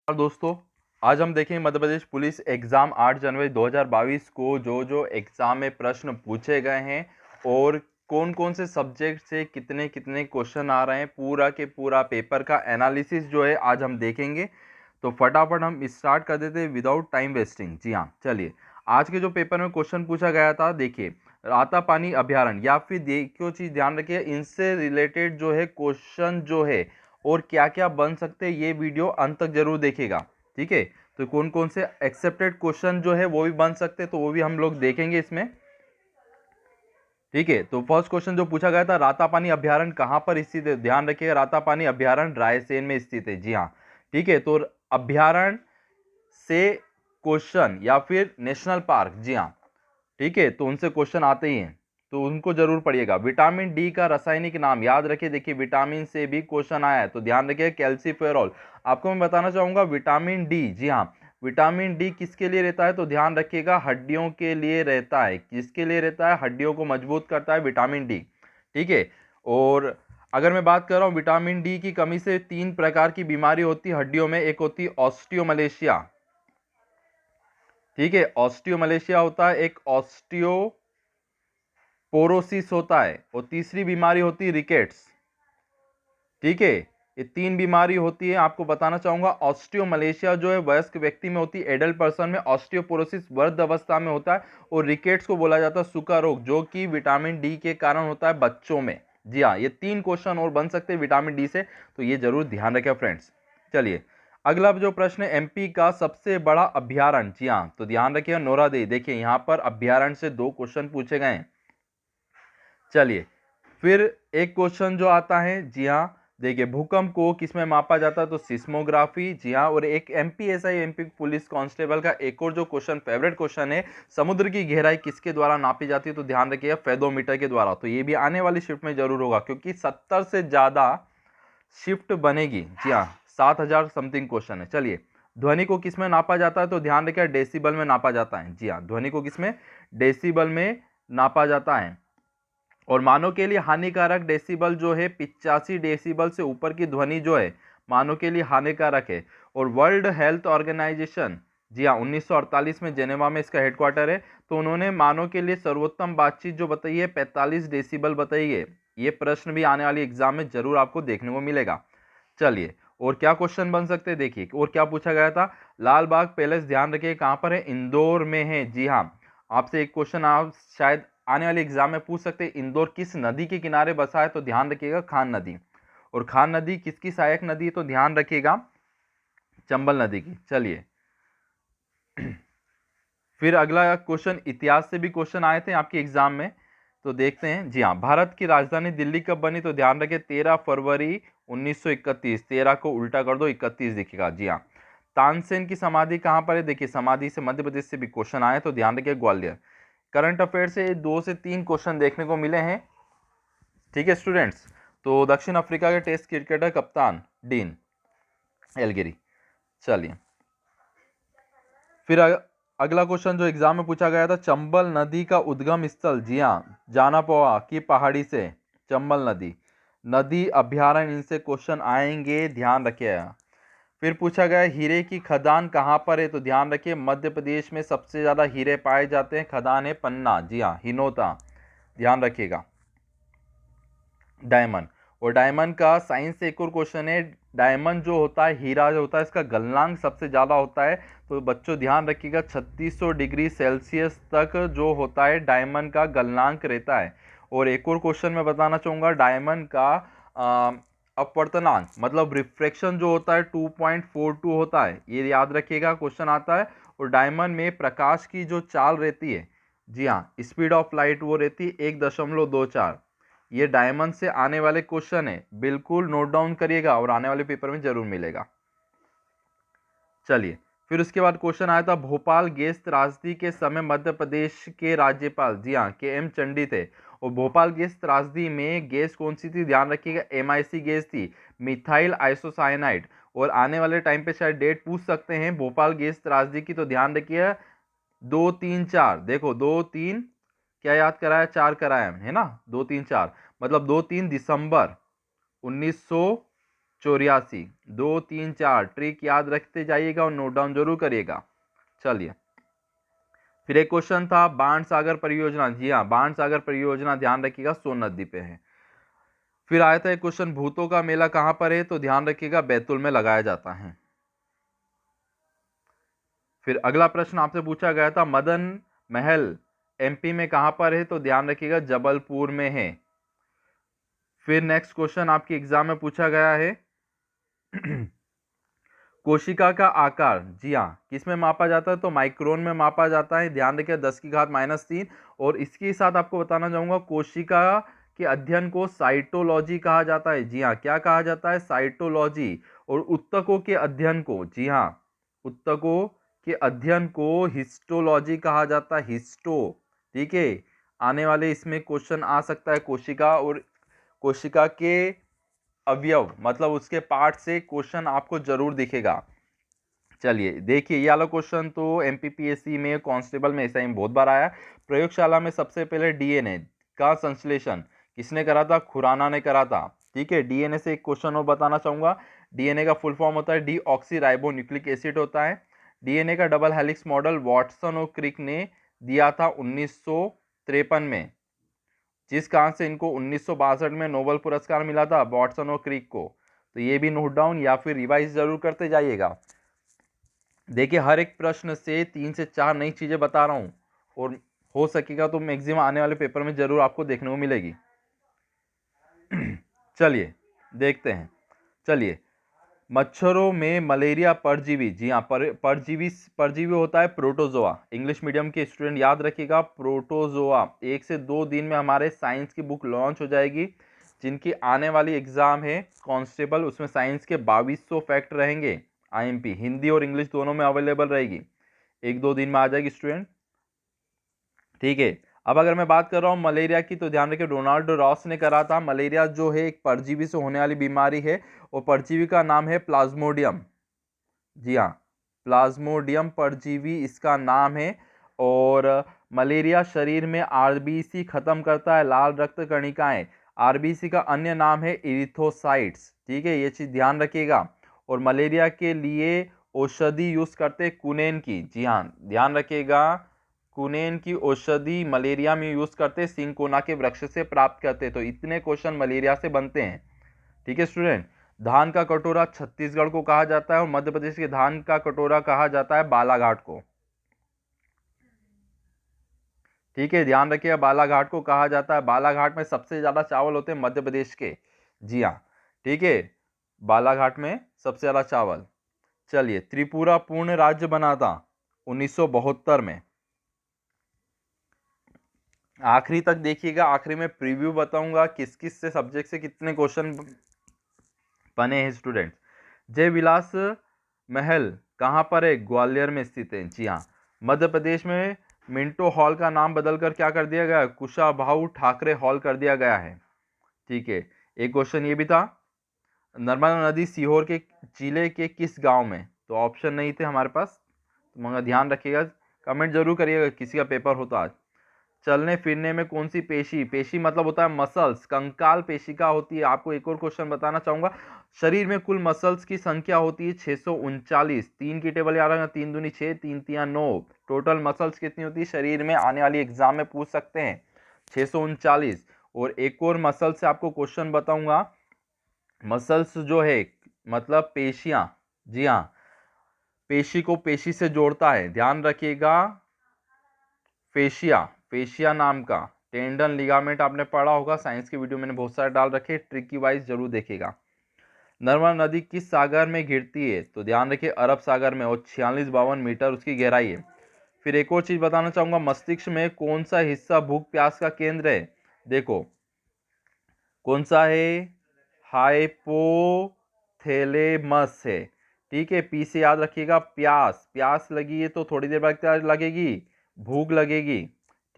और दोस्तों, आज हम देखेंगे मध्य प्रदेश पुलिस एग्जाम 8 जनवरी 2022 को जो एग्जाम में प्रश्न पूछे गए हैं और कौन कौन से सब्जेक्ट से कितने कितने क्वेश्चन आ रहे हैं, पूरा के पूरा पेपर का एनालिसिस जो है आज हम देखेंगे। तो फटाफट हम स्टार्ट कर देते हैं विदाउट टाइम वेस्टिंग। जी हाँ, चलिए। आज के जो पेपर में क्वेश्चन पूछा गया था, देखिए, रातापानी अभ्यारण्य या फिर देखियो चीज ध्यान रखिए, इनसे रिलेटेड जो है क्वेश्चन जो है और क्या क्या बन सकते हैं, ये वीडियो अंत तक जरूर देखिएगा। ठीक है, तो कौन कौन से एक्सेप्टेड क्वेश्चन जो है वो भी बन सकते हैं, तो वो भी हम लोग देखेंगे इसमें। ठीक है, तो फर्स्ट क्वेश्चन जो पूछा गया था, रातापानी अभ्यारण्य कहाँ पर स्थित है? ध्यान रखिएगा, रातापानी अभ्यारण्य रायसेन में स्थित है। जी हाँ, ठीक है। तो अभ्यारण्य से क्वेश्चन या फिर नेशनल पार्क, जी हाँ, ठीक है, तो उनसे क्वेश्चन आते ही हैं, तो उनको जरूर पढ़िएगा। विटामिन डी का रासायनिक नाम याद रखिए। देखिए, विटामिन से भी क्वेश्चन आया है, तो ध्यान रखिए कैल्सीफेरॉल। आपको मैं बताना चाहूंगा विटामिन डी, जी हाँ, विटामिन डी किसके लिए रहता है? तो ध्यान रखिएगा, हड्डियों के लिए रहता है। किसके लिए रहता है? हड्डियों को मजबूत करता है विटामिन डी। ठीक है, और अगर मैं बात कर रहा हूँ विटामिन डी की कमी से 3 प्रकार की बीमारी होती है हड्डियों में। एक होती है ऑस्टियोमलेशिया, ठीक है, ऑस्टियोमलेशिया होता है, एक ऑस्टियोपोरोसिस होता है, और तीसरी बीमारी होती है रिकेट्स। ठीक है, ये 3 बीमारी होती है। आपको बताना चाहूंगा, ऑस्टियोमलेशिया जो है वयस्क व्यक्ति में होती है, एडल्ट पर्सन में। ऑस्टियोपोरोसिस वृद्ध अवस्था में होता है, और रिकेट्स को बोला जाता है सूखा रोग, जो कि विटामिन डी के कारण होता है बच्चों में। जी हाँ, ये 3 क्वेश्चन और बन सकते हैं विटामिन डी से, तो ये जरूर ध्यान रखें फ्रेंड्स। चलिए, अगला जो प्रश्न है, एमपी का सबसे बड़ा अभ्यारण्य। जी हाँ, तो ध्यान रखिएगा नौरादेई। देखिए, यहां पर अभ्यारण्य से 2 क्वेश्चन पूछे गए हैं। चलिए, फिर एक क्वेश्चन जो आता है, जी हाँ, देखिए, भूकंप को किसमें मापा जाता है? तो सिस्मोग्राफी। जी हाँ, और एक एमपीएसआई एमपी पुलिस कांस्टेबल का एक और जो क्वेश्चन फेवरेट क्वेश्चन है, समुद्र की गहराई किसके द्वारा नापी जाती है? तो ध्यान रखिएगा फेदोमीटर के द्वारा। तो ये भी आने वाली शिफ्ट में जरूर होगा, क्योंकि 70 से ज्यादा शिफ्ट बनेगी। जी हाँ, 7000 समथिंग क्वेश्चन है। चलिए, ध्वनि को किसमें नापा जाता है? तो ध्यान रखिए डेसिबल में नापा जाता है। जी हाँ, ध्वनि को किसमें? डेसिबल में नापा जाता है। और मानव के लिए हानिकारक डेसिबल जो है 85 डेसिबल से ऊपर की ध्वनि जो है मानव के लिए हानिकारक है। और वर्ल्ड हेल्थ ऑर्गेनाइजेशन, जी हाँ, 1948 में जेनेवा में इसका हेडक्वार्टर है, तो उन्होंने मानव के लिए सर्वोत्तम बातचीत जो बताई है 45 डेसिबल बताई है। ये प्रश्न भी आने वाली एग्जाम में जरूर आपको देखने को मिलेगा। चलिए, और क्या क्वेश्चन बन सकते हैं, देखिए, और क्या पूछा गया था। लाल बाग पैलेस, ध्यान रखिए, कहां पर है? इंदौर में है। जी हाँ, आपसे एक क्वेश्चन आप शायद आने वाले एग्जाम में पूछ सकते हैं, इंदौर किस नदी के किनारे बसा है? तो ध्यान रखिएगा खान नदी। और खान नदी किसकी सहायक नदी है? तो ध्यान रखिएगा चंबल नदी की। चलिए, फिर अगला क्वेश्चन, इतिहास से भी क्वेश्चन आए थे आपके एग्जाम में, तो देखते हैं। जी हाँ, भारत की राजधानी दिल्ली कब बनी? तो ध्यान रखिए 13 फरवरी 1931। 13 को उल्टा कर दो, 31 दिखेगा। जी हाँ, तानसेन की समाधि कहां पर है? देखिए, समाधि से मध्य प्रदेश से भी क्वेश्चन आए, तो ध्यान रखिए ग्वालियर। करंट अफेयर से 2 से 3 क्वेश्चन देखने को मिले हैं। ठीक है स्टूडेंट्स, तो दक्षिण अफ्रीका के टेस्ट क्रिकेटर कप्तान डीन एलगिरी। चलिए, फिर अगला क्वेश्चन जो एग्जाम में पूछा गया था, चंबल नदी का उद्गम स्थल, जी हाँ, जानापोआ की पहाड़ी से चंबल नदी, नदी अभ्यारण्य, इनसे क्वेश्चन आएंगे, ध्यान रखिएगा। फिर पूछा गया हीरे की खदान कहाँ पर है? तो ध्यान रखिए मध्य प्रदेश में सबसे ज्यादा हीरे पाए जाते हैं, खदान है पन्ना। जी हाँ, हिनोता, ध्यान रखिएगा। डायमंड, और डायमंड का साइंस से एक और क्वेश्चन है, डायमंड जो होता है, हीरा जो होता है, इसका गलनांक सबसे ज्यादा होता है। तो बच्चों ध्यान रखिएगा 3600 डिग्री सेल्सियस तक जो होता है डायमंड का गलनांक रहता है। और एक और क्वेश्चन मैं बताना चाहूंगा, डायमंड का अपवर्तनांक मतलब रिफ्रैक्शन जो होता है 2.42 होता है, ये याद रखिएगा, क्वेश्चन आता है। और डायमंड में प्रकाश की जो चाल रहती है, जी हाँ, स्पीड ऑफ लाइट वो रहती है 1.24। ये डायमंड से आने वाले क्वेश्चन है, बिल्कुल नोट डाउन करिएगा, और आने वाले पेपर में जरूर मिलेगा। चलिए, फिर उसके बाद क्वेश्चन आया था, भोपाल गैस त्रासदी के समय मध्य प्रदेश के राज्यपाल, जी हाँ, के एम चंडी थे। और भोपाल गैस त्रासदी में गैस कौन सी थी? ध्यान रखिएगा MIC गैस थी, मिथाइल आइसोसाइनाइड। और आने वाले टाइम पे शायद डेट पूछ सकते हैं भोपाल गैस त्रासदी की, तो ध्यान रखिए 2 3 4, देखो 2 3 क्या याद कराया, 4 कराया है ना, 2 3 4, मतलब 2 3 दिसंबर 1974 84। 2, 3, 4 ट्रिक याद रखते जाइएगा और नोट डाउन जरूर करिएगा। चलिए, फिर एक क्वेश्चन था बाण सागर परियोजना। जी हाँ, बाण सागर परियोजना ध्यान रखिएगा सोन नदी पे है। फिर आया था एक क्वेश्चन भूतों का मेला कहां पर है, तो ध्यान रखिएगा बैतूल में लगाया जाता है। फिर अगला प्रश्न आपसे पूछा गया था मदन महल एमपी में कहां पर है, तो ध्यान रखिएगा जबलपुर में है। फिर नेक्स्ट क्वेश्चन आपके एग्जाम में पूछा गया है कोशिका का आकार, जी हाँ, किस में मापा जाता है, तो माइक्रोन में मापा जाता है। ध्यान रखिए 10⁻³ और इसके साथ आपको बताना चाहूंगा कोशिका के अध्ययन को साइटोलॉजी कहा जाता है। जी हाँ, क्या कहा जाता है, साइटोलॉजी। और उत्तकों के अध्ययन को, जी हाँ, उत्तकों के अध्ययन को हिस्टोलॉजी कहा जाता है, हिस्टो। ठीक है, आने वाले इसमें क्वेश्चन आ सकता है कोशिका और कोशिका के अवयव मतलब उसके पार्ट से क्वेश्चन आपको जरूर दिखेगा। चलिए देखिए, ये वाला क्वेश्चन तो एमपीपीएससी में कांस्टेबल में ऐसा ही बहुत बार आया। प्रयोगशाला में सबसे पहले डीएनए का संश्लेषण किसने करा था, खुराना ने करा था। ठीक है, डीएनए से एक क्वेश्चन और बताना चाहूंगा। डीएनए का फुल फॉर्म होता है डीऑक्सीराइबोन्यूक्लिक एसिड होता है। डीएनए का डबल हेलिक्स मॉडल वाटसन और क्रिक ने दिया था 1953 में, जिस कारण से इनको 1962 में नोबेल पुरस्कार मिला था वाटसन और क्रिक को। तो ये भी नोट डाउन या फिर रिवाइज जरूर करते जाइएगा। देखिए, हर एक प्रश्न से 3 से 4 नई चीजें बता रहा हूं और हो सकेगा तो मैक्सिमम आने वाले पेपर में जरूर आपको देखने को मिलेगी। चलिए देखते हैं। चलिए, मच्छरों में मलेरिया परजीवी, जी हाँ, परजीवी परजीवी होता है प्रोटोजोआ। इंग्लिश मीडियम के स्टूडेंट याद रखिएगा प्रोटोजोआ। 1 से 2 दिन में हमारे साइंस की बुक लॉन्च हो जाएगी, जिनकी आने वाली एग्जाम है कांस्टेबल, उसमें साइंस के 2200 फैक्ट रहेंगे। आईएमपी हिंदी और इंग्लिश दोनों में अवेलेबल रहेगी, 1-2 दिन में आ जाएगी स्टूडेंट। ठीक है, अब अगर मैं बात कर रहा हूँ मलेरिया की, तो ध्यान रखिए रोनाल्ड रॉस ने करा था। मलेरिया जो है एक परजीवी से होने वाली बीमारी है और परजीवी का नाम है प्लाज्मोडियम। जी हाँ, प्लाज्मोडियम परजीवी इसका नाम है। और मलेरिया शरीर में आरबीसी खत्म करता है, लाल रक्त कणिकाएं। आरबीसी का अन्य नाम है इरिथोसाइट्स। ठीक है, ये चीज ध्यान रखिएगा। और मलेरिया के लिए औषधि यूज करते हैं कुनेन की। जी हाँ, ध्यान रखिएगा कुनेन की औषधि मलेरिया में यूज करते, सिंकोना के वृक्ष से प्राप्त करते। तो इतने क्वेश्चन मलेरिया से बनते हैं। ठीक है स्टूडेंट, धान का कटोरा छत्तीसगढ़ को कहा जाता है और मध्य प्रदेश के धान का कटोरा कहा जाता है बालाघाट को। ठीक है, ध्यान रखिएगा बालाघाट को कहा जाता है। बालाघाट में सबसे ज्यादा चावल होते हैं मध्य प्रदेश के। जी हाँ, ठीक है, बालाघाट में सबसे ज्यादा चावल। चलिए, त्रिपुरा पूर्ण राज्य बना था 1972 में। आखिरी तक देखिएगा, आखिरी में प्रीव्यू बताऊंगा किस किस से सब्जेक्ट से कितने क्वेश्चन बने हैं स्टूडेंट। जय विलास महल कहां पर है, ग्वालियर में स्थित है। जी हाँ, मध्य प्रदेश में मिंटो हॉल का नाम बदलकर क्या कर दिया गया, कुशाभाऊ ठाकरे हॉल कर दिया गया है। ठीक है, एक क्वेश्चन ये भी था नर्मदा नदी सीहोर के जिले के किस गांव में, तो ऑप्शन नहीं थे हमारे पास, तो मगर ध्यान रखिएगा, कमेंट जरूर करिएगा किसी का पेपर होता आज। चलने फिरने में कौन सी पेशी, पेशी मतलब होता है मसल्स, कंकाल पेशिका होती है। आपको एक और क्वेश्चन बताना चाहूंगा, शरीर में कुल मसल्स की संख्या होती है 639। 3 की टेबल याद रखना, 3 दूनी 6, 3 तिया 9। टोटल मसल्स कितनी होती है शरीर में, आने वाली एग्जाम में पूछ सकते हैं 639। और एक और मसल से आपको क्वेश्चन बताऊंगा, मसल्स जो है मतलब पेशियां। जी हाँ, पेशी को पेशी से जोड़ता है, ध्यान रखिएगा। फेशिया, फेशिया नाम का टेंडन लिगामेंट आपने पढ़ा होगा, साइंस की वीडियो मैंने बहुत सारे डाल रखे, ट्रिकी वाइज जरूर देखेगा। नर्मदा नदी किस सागर में गिरती है, तो ध्यान रखिए अरब सागर में, और 46-52 मीटर उसकी गहराई है। फिर एक और चीज बताना चाहूंगा, मस्तिष्क में कौन सा हिस्सा भूख प्यास का केंद्र है, देखो कौन सा है, हाइपोथैलेमस है। ठीक है, पी से याद रखिएगा प्यास, प्यास लगी है तो थोड़ी देर बाद क्या लगेगी, भूख लगेगी।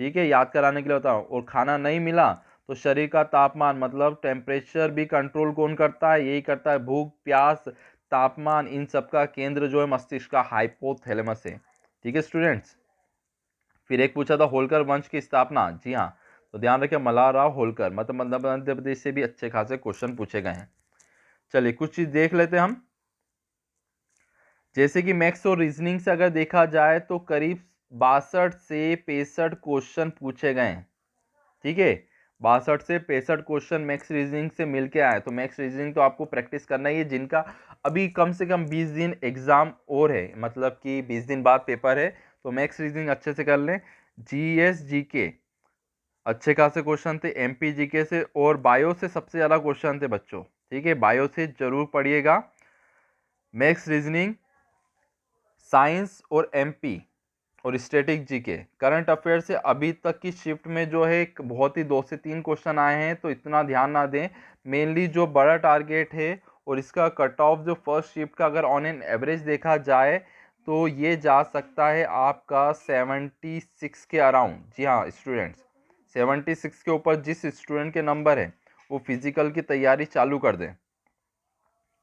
ठीक है, याद कराने के लिए बताओ। और खाना नहीं मिला तो शरीर का तापमान मतलब टेम्परेचर भी कंट्रोल कौन करता है, यही करता है, भूख प्यास तापमान, इन सब का केंद्र जो है मस्तिष्क का हाइपोथैलेमस है। ठीक है स्टूडेंट्स, फिर एक पूछा था होलकर वंश की स्थापना। जी हाँ, तो ध्यान रखिए मल्हार राव होलकर, मतलब मध्य प्रदेश से भी अच्छे खासे क्वेश्चन पूछे गए हैं। चलिए कुछ चीज देख लेते हैं हम। जैसे कि मैथ्स और रीजनिंग से अगर देखा जाए तो करीब 62 से 65 क्वेश्चन पूछे गए हैं। ठीक है, 62 से 65 क्वेश्चन मैथ्स रीजनिंग से मिलके आए। तो मैथ्स रीजनिंग तो आपको प्रैक्टिस करना ही है, जिनका अभी कम से कम 20 दिन एग्जाम और है, मतलब कि 20 दिन बाद पेपर है। तो मैथ्स रीजनिंग अच्छे से कर लें। जीएस जीके अच्छे खासे क्वेश्चन थे, एमपी जीके से और बायो से सबसे ज़्यादा क्वेश्चन थे बच्चों। ठीक है, बायो से जरूर पढ़िएगा। मैथ्स रीजनिंग, साइंस और एमपी और स्टैटिक जीके, करंट अफेयर से अभी तक की शिफ्ट में जो है एक बहुत ही 2 से 3 क्वेश्चन आए हैं, तो इतना ध्यान ना दें। मेनली जो बड़ा टारगेट है और इसका कट ऑफ जो फर्स्ट शिफ्ट का अगर ऑन एन एवरेज देखा जाए तो ये जा सकता है आपका 76 के अराउंड। जी हाँ स्टूडेंट्स, 76 के ऊपर जिस स्टूडेंट के नंबर है वो फिजिकल की तैयारी चालू कर दें।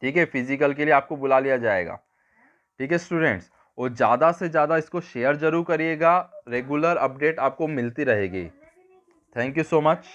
ठीक है, फिजिकल के लिए आपको बुला लिया जाएगा। ठीक है स्टूडेंट्स, और ज़्यादा से ज़्यादा इसको शेयर जरूर करिएगा, रेगुलर अपडेट आपको मिलती रहेगी। Thank you so much.